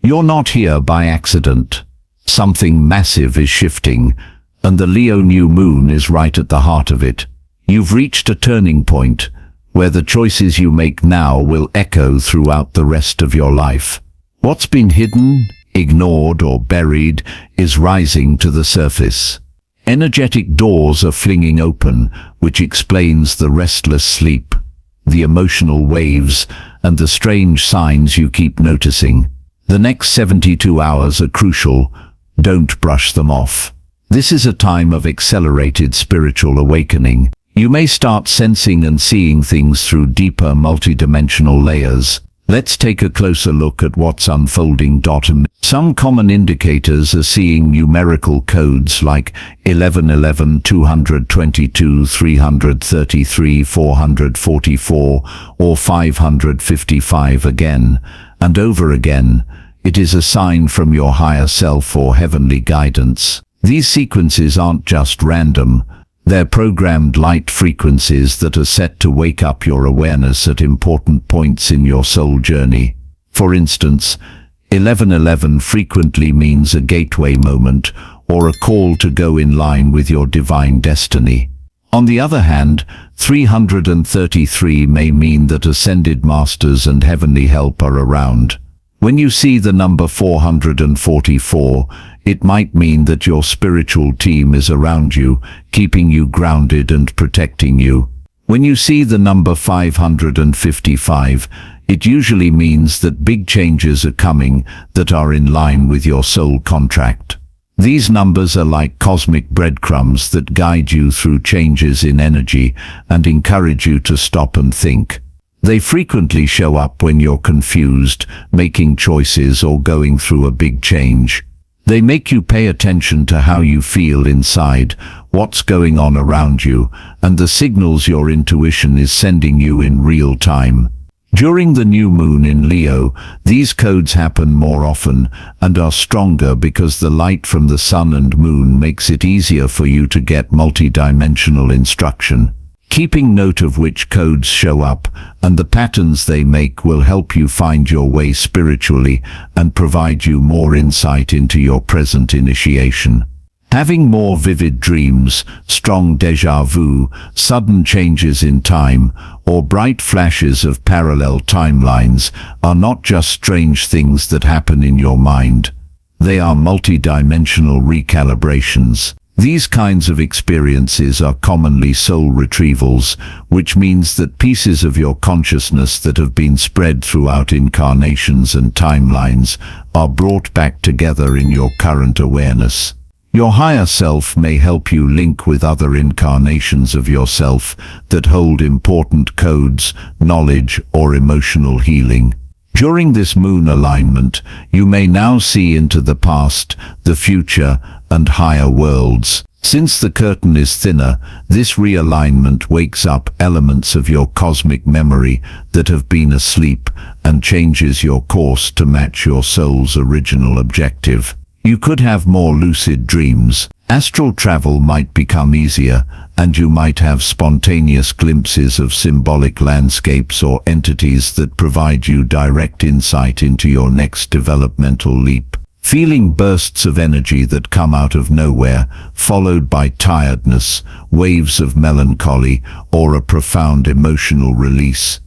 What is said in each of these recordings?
You're not here by accident. Something massive is shifting, and the Leo new moon is right at the heart of it. You've reached a turning point, where the choices you make now will echo throughout the rest of your life. What's been hidden, ignored, or buried is rising to the surface. Energetic doors are flinging open, which explains the restless sleep, the emotional waves, and the strange signs you keep noticing. The next 72 hours are crucial. Don't brush them off. This is a time of accelerated spiritual awakening. You may start sensing and seeing things through deeper multidimensional layers. Let's take a closer look at what's unfolding. Some common indicators are seeing numerical codes like 1111, 222, 333, 444, or 555 again and over again. It is a sign from your higher self or heavenly guidance. These sequences aren't just random. They're programmed light frequencies that are set to wake up your awareness at important points in your soul journey. For instance, 1111 frequently means a gateway moment or a call to go in line with your divine destiny. On the other hand, 333 may mean that ascended masters and heavenly help are around. When you see the number 444, it might mean that your spiritual team is around you, keeping you grounded and protecting you. When you see the number 555, it usually means that big changes are coming that are in line with your soul contract. These numbers are like cosmic breadcrumbs that guide you through changes in energy and encourage you to stop and think. They frequently show up when you're confused, making choices, or going through a big change. They make you pay attention to how you feel inside, what's going on around you, and the signals your intuition is sending you in real time. During the new moon in Leo, these codes happen more often and are stronger because the light from the sun and moon makes it easier for you to get multidimensional instruction. Keeping note of which codes show up and the patterns they make will help you find your way spiritually and provide you more insight into your present initiation. Having more vivid dreams, strong déjà vu, sudden changes in time, or bright flashes of parallel timelines are not just strange things that happen in your mind. They are multidimensional recalibrations. These kinds of experiences are commonly soul retrievals, which means that pieces of your consciousness that have been spread throughout incarnations and timelines are brought back together in your current awareness. Your higher self may help you link with other incarnations of yourself that hold important codes, knowledge, or emotional healing. During this moon alignment, you may now see into the past, the future, and higher worlds. Since the curtain is thinner, this realignment wakes up elements of your cosmic memory that have been asleep and changes your course to match your soul's original objective. You could have more lucid dreams. Astral travel might become easier, and you might have spontaneous glimpses of symbolic landscapes or entities that provide you direct insight into your next developmental leap. Feeling bursts of energy that come out of nowhere, followed by tiredness, waves of melancholy, or a profound emotional release.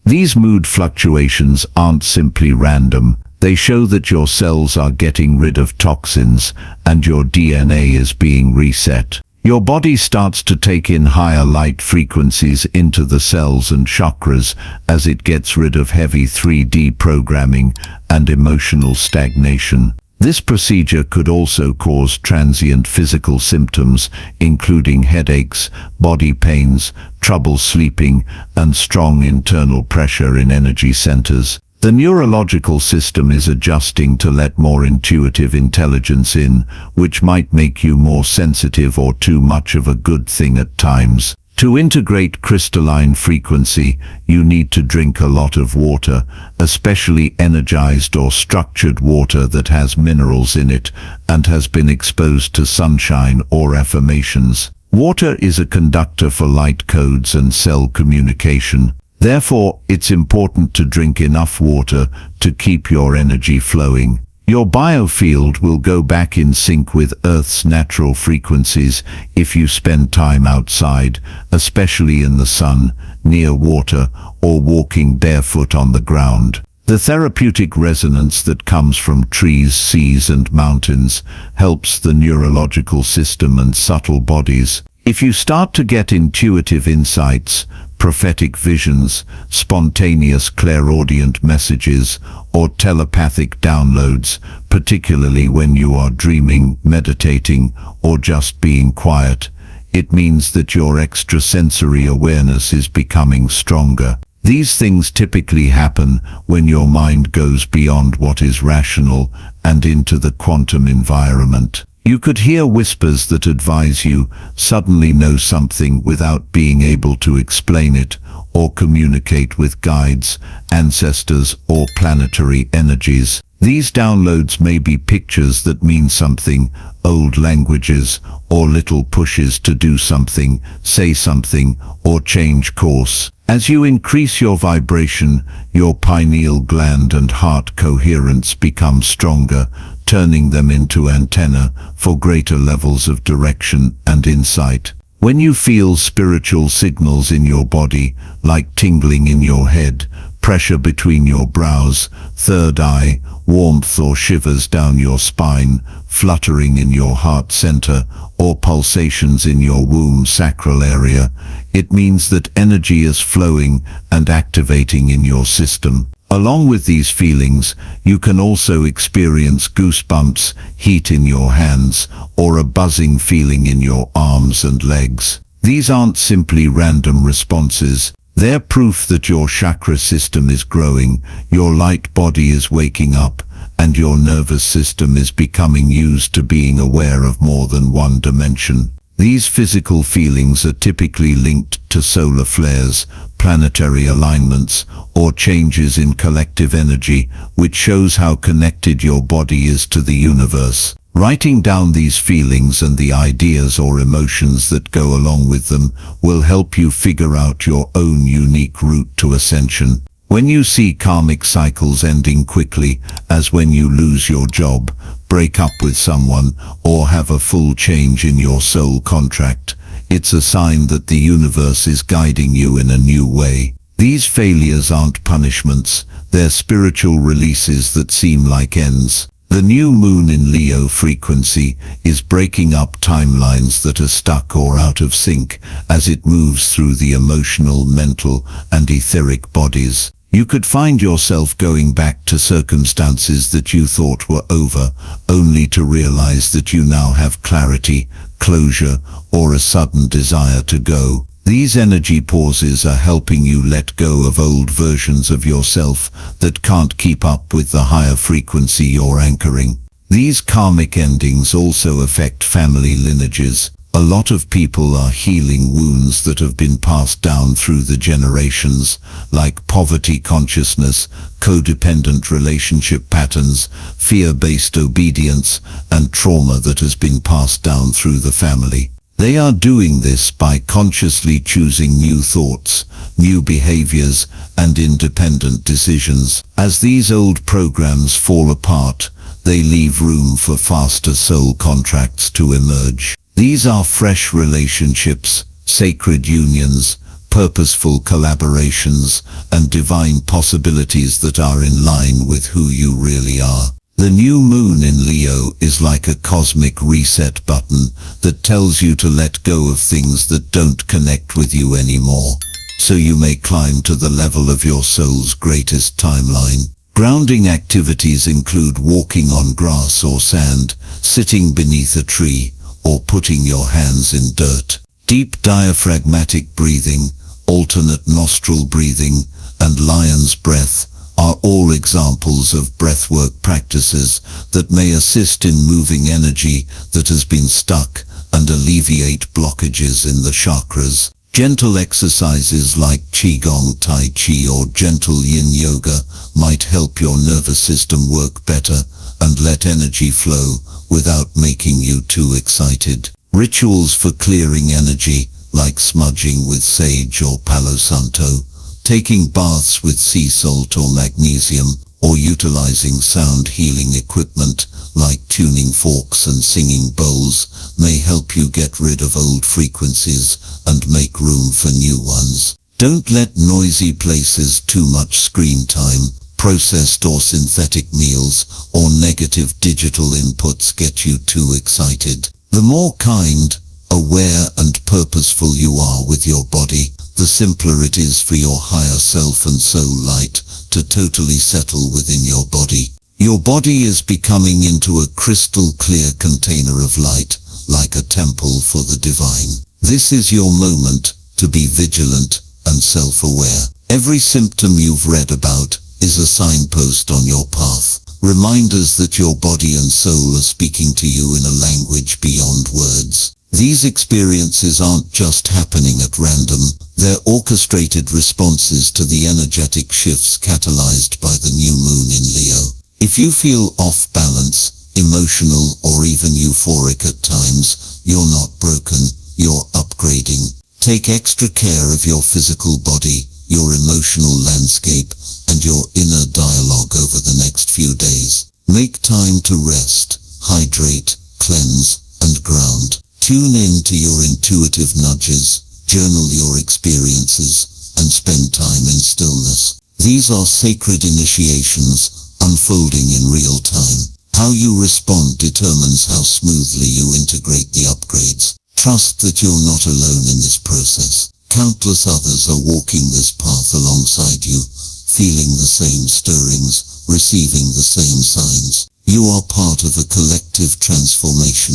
These mood fluctuations aren't simply random. They show that your cells are getting rid of toxins and your DNA is being reset. Your body starts to take in higher light frequencies into the cells and chakras as it gets rid of heavy 3D programming and emotional stagnation. This procedure could also cause transient physical symptoms, including headaches, body pains, trouble sleeping, and strong internal pressure in energy centers. The neurological system is adjusting to let more intuitive intelligence in, which might make you more sensitive or too much of a good thing at times. To integrate crystalline frequency, you need to drink a lot of water, especially energized or structured water that has minerals in it and has been exposed to sunshine or affirmations. Water is a conductor for light codes and cell communication. Therefore, it's important to drink enough water to keep your energy flowing. Your biofield will go back in sync with Earth's natural frequencies if you spend time outside, especially in the sun, near water, or walking barefoot on the ground. The therapeutic resonance that comes from trees, seas, and mountains helps the neurological system and subtle bodies. If you start to get intuitive insights, prophetic visions, spontaneous clairaudient messages, or telepathic downloads, particularly when you are dreaming, meditating, or just being quiet, it means that your extrasensory awareness is becoming stronger. These things typically happen when your mind goes beyond what is rational and into the quantum environment. You could hear whispers that advise you suddenly know something without being able to explain it, or communicate with guides, ancestors, or planetary energies. These downloads may be pictures that mean something, old languages, or little pushes to do something, say something, or change course. As you increase your vibration, your pineal gland and heart coherence become stronger, turning them into antenna for greater levels of direction and insight. When you feel spiritual signals in your body, like tingling in your head, pressure between your brows, third eye, warmth or shivers down your spine, fluttering in your heart center, or pulsations in your womb sacral area, it means that energy is flowing and activating in your system. Along with these feelings, you can also experience goosebumps, heat in your hands, or a buzzing feeling in your arms and legs. These aren't simply random responses. They're proof that your chakra system is growing, your light body is waking up, and your nervous system is becoming used to being aware of more than one dimension. These physical feelings are typically linked to solar flares, planetary alignments, or changes in collective energy, which shows how connected your body is to the universe. Writing down these feelings and the ideas or emotions that go along with them will help you figure out your own unique route to ascension. When you see karmic cycles ending quickly, as when you lose your job, break up with someone, or have a full change in your soul contract, it's a sign that the universe is guiding you in a new way. These failures aren't punishments, they're spiritual releases that seem like ends. The new moon in Leo frequency is breaking up timelines that are stuck or out of sync as it moves through the emotional, mental, and etheric bodies. You could find yourself going back to circumstances that you thought were over, only to realize that you now have clarity, closure, or a sudden desire to go. These energy pauses are helping you let go of old versions of yourself that can't keep up with the higher frequency you're anchoring. These karmic endings also affect family lineages. A lot of people are healing wounds that have been passed down through the generations, like poverty consciousness, codependent relationship patterns, fear-based obedience, and trauma that has been passed down through the family. They are doing this by consciously choosing new thoughts, new behaviors, and independent decisions. As these old programs fall apart, they leave room for faster soul contracts to emerge. These are fresh relationships, sacred unions, purposeful collaborations, and divine possibilities that are in line with who you really are. The new moon in Leo is like a cosmic reset button that tells you to let go of things that don't connect with you anymore, so you may climb to the level of your soul's greatest timeline. Grounding activities include walking on grass or sand, sitting beneath a tree, or putting your hands in dirt. Deep diaphragmatic breathing, alternate nostril breathing, and lion's breath are all examples of breathwork practices that may assist in moving energy that has been stuck and alleviate blockages in the chakras. Gentle exercises like Qigong, Tai Chi, or gentle Yin Yoga might help your nervous system work better and let energy flow without making you too excited. Rituals for clearing energy, like smudging with sage or Palo Santo, Taking baths with sea salt or magnesium, or utilizing sound healing equipment like tuning forks and singing bowls may help you get rid of old frequencies and make room for new ones. Don't let noisy places, too much screen time, processed or synthetic meals, or negative digital inputs get you too excited. The more kind, aware and purposeful you are with your body, the simpler it is for your higher self and soul light to totally settle within your body. Your body is becoming into a crystal clear container of light, like a temple for the divine. This is your moment to be vigilant and self-aware. Every symptom you've read about is a signpost on your path. Reminders that your body and soul are speaking to you in a language beyond words. These experiences aren't just happening at random, they're orchestrated responses to the energetic shifts catalyzed by the new moon in Leo. If you feel off balance, emotional or even euphoric at times, you're not broken, you're upgrading. Take extra care of your physical body, your emotional landscape, and your inner dialogue over the next few days. Make time to rest, hydrate, cleanse, and ground. Tune in to your intuitive nudges, journal your experiences, and spend time in stillness. These are sacred initiations, unfolding in real time. How you respond determines how smoothly you integrate the upgrades. Trust that you're not alone in this process. Countless others are walking this path alongside you, feeling the same stirrings, receiving the same signs. You are part of a collective transformation,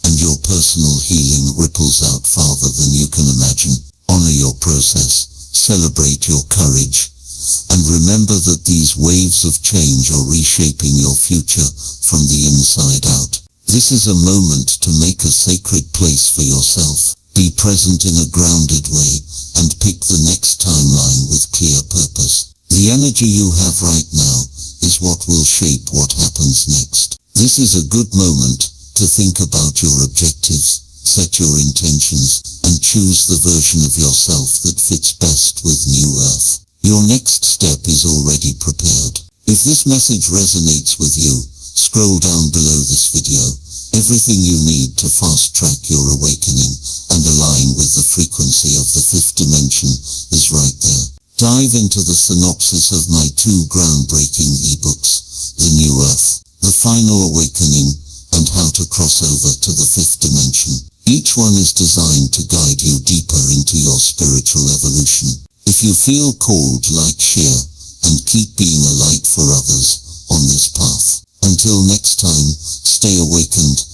and your personal healing ripples out farther than you can imagine. Honor your process, celebrate your courage, and remember that these waves of change are reshaping your future from the inside out. This is a moment to make a sacred place for yourself. Be present in a grounded way, and pick the next timeline with clear purpose. The energy you have right now is what will shape what happens next. This is a good moment to think about your objectives, set your intentions, and choose the version of yourself that fits best with New Earth. Your next step is already prepared. If this message resonates with you, scroll down below this video. Everything you need to fast-track your awakening and align with the frequency of the fifth dimension is right there. Dive into the synopsis of my 2 groundbreaking ebooks, The New Earth, The Final Awakening, and How to Cross Over to the Fifth Dimension. Each one is designed to guide you deeper into your spiritual evolution. If you feel called, like, share, and keep being a light for others on this path. Until next time, stay awakened